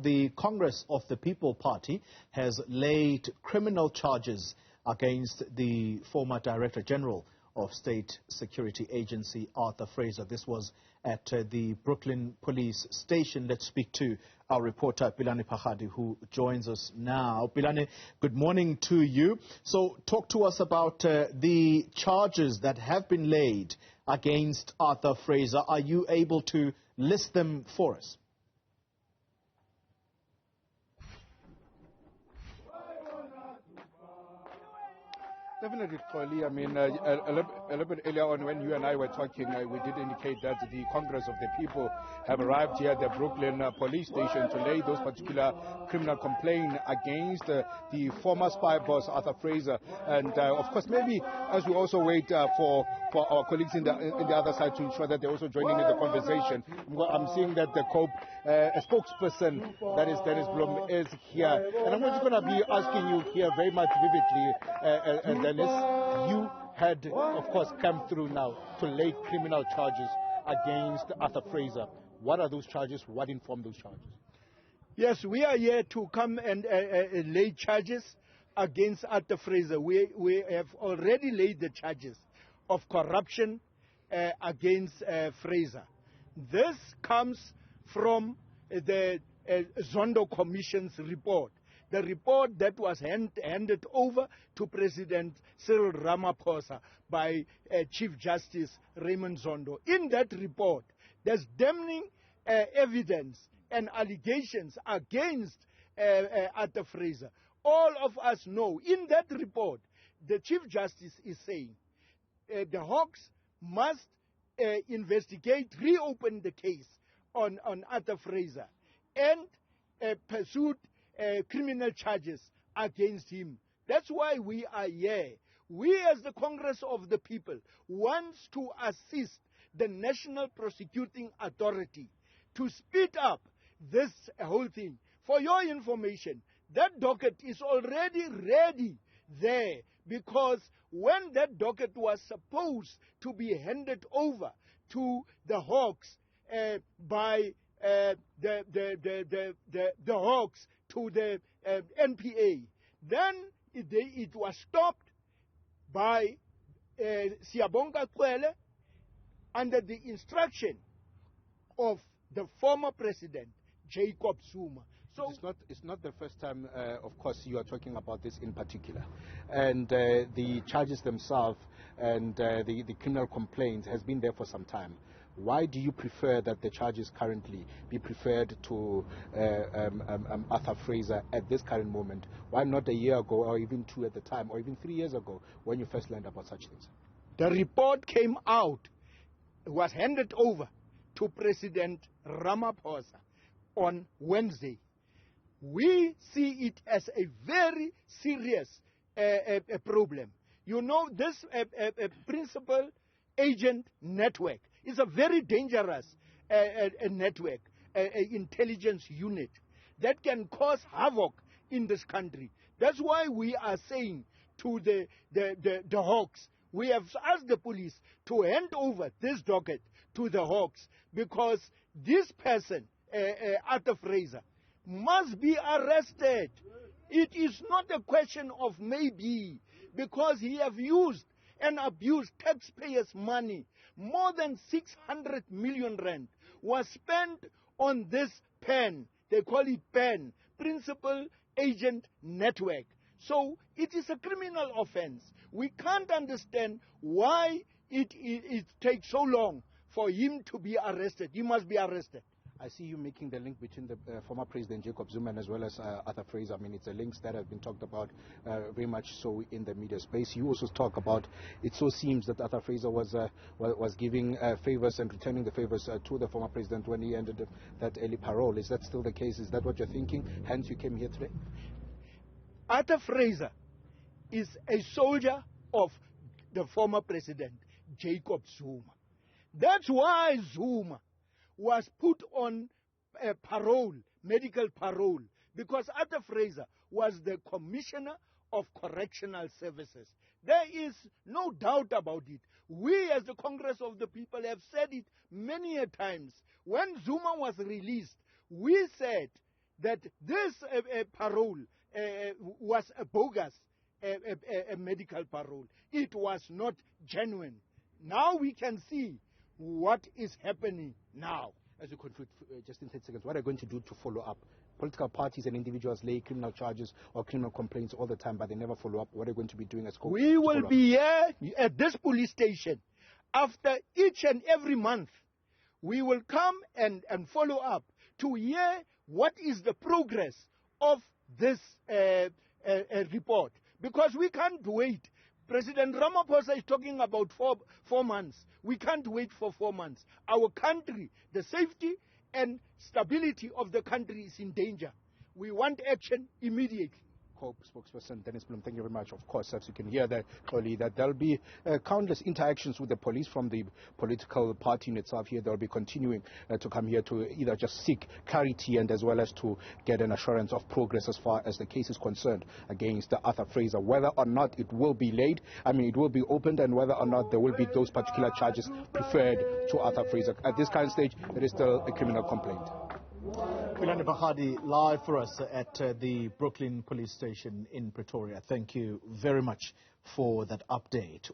the Congress of the People Party has laid criminal charges against the former Director General of State Security Agency, Arthur Fraser. This was at the Brooklyn Police Station. Let's speak to our reporter, Pelane, who joins us now. Pelane, good morning to you. So talk to us about the charges that have been laid against Arthur Fraser. Are you able to list them for us? Definitely, Kholi. I mean, a little bit earlier on when you and I were talking, we did indicate that the Congress of the People have arrived here at the Brooklyn police station to lay those particular criminal complaints against the former spy boss, Arthur Fraser. And, of course, maybe as we also wait for our colleagues in the other side to ensure that they're also joining in the conversation, I'm seeing that the a spokesperson, that is Bloem, is here. And I'm just going to be asking you here very much vividly, and Dennis, you had, of course, come through now to lay criminal charges against Arthur Fraser. What are those charges? What inform those charges? Yes, we are here to come and lay charges against Arthur Fraser. We have already laid the charges of corruption against Fraser. This comes from the Zondo Commission's report. The report that was handed over to President Cyril Ramaphosa by Chief Justice Raymond Zondo. In that report, there's damning evidence and allegations against Arthur Fraser. All of us know, in that report, the Chief Justice is saying the Hawks must investigate, reopen the case on Arthur Fraser and pursue criminal charges against him. That's why we are here. We as the Congress of the People wants to assist the National Prosecuting Authority to speed up this whole thing. For your information, that docket is already ready there, because when that docket was supposed to be handed over to the Hawks by the Hawks to the NPA, then it was stopped by Siyabonga Kwele under the instruction of the former president, Jacob Zuma. So it's not the first time, of course, you are talking about this in particular. And the charges themselves and the criminal complaints has been there for some time. Why do you prefer that the charges currently be preferred to Arthur Fraser at this current moment? Why not a year ago, or even 2 at the time, or even 3 years ago when you first learned about such things? The report came out, was handed over to President Ramaphosa on Wednesday. We see it as a very serious problem. You know, this principal agent network is a very dangerous network, intelligence unit that can cause havoc in this country. That's why we are saying to the Hawks, we have asked the police to hand over this docket to the Hawks, because this person, Arthur Fraser, must be arrested. It is not a question of maybe, because he have used and abused taxpayers' money. More than 600 million rand was spent on this PAN. They call it PAN, Principal Agent Network. So it is a criminal offense. We can't understand why it takes so long for him to be arrested. He must be arrested. I see you making the link between the former President Jacob Zuma as well as Arthur Fraser. I mean, it's a link that has been talked about very much so in the media space. You also talk about, it so seems that Arthur Fraser was giving favors and returning the favors to the former president when he ended that early parole. Is that still the case? Is that what you're thinking? Hence you came here today? Arthur Fraser is a soldier of the former president, Jacob Zuma. That's why Zuma was put on parole, medical parole, because Arthur Fraser was the Commissioner of Correctional Services. There is no doubt about it. We as the Congress of the People have said it many a times. When Zuma was released, we said that this parole was a bogus medical parole. It was not genuine. Now we can see what is happening now. As you conclude, just in 30 seconds, what are you going to do to follow up? Political parties and individuals lay criminal charges or criminal complaints all the time, but they never follow up. What are you going to be doing as We will be here at this police station after each and every month. We will come and follow up to hear what is the progress of this report. Because we can't wait. President Ramaphosa is talking about four months. We can't wait for 4 months. Our country, the safety and stability of the country is in danger. We want action immediately. Spokesperson Dennis Bloem, thank you very much. Of course, as you can hear that clearly, that there'll be countless interactions with the police from the political party in itself here. They'll be continuing to come here to either just seek clarity and as well as to get an assurance of progress as far as the case is concerned against Arthur Fraser. Whether or not it will be laid, it will be opened, and whether or not there will be those particular charges preferred to Arthur Fraser. At this current stage, it is still a criminal complaint. Pelane Phakgadi, live for us at the Brooklyn Police Station in Pretoria. Thank you very much for that update.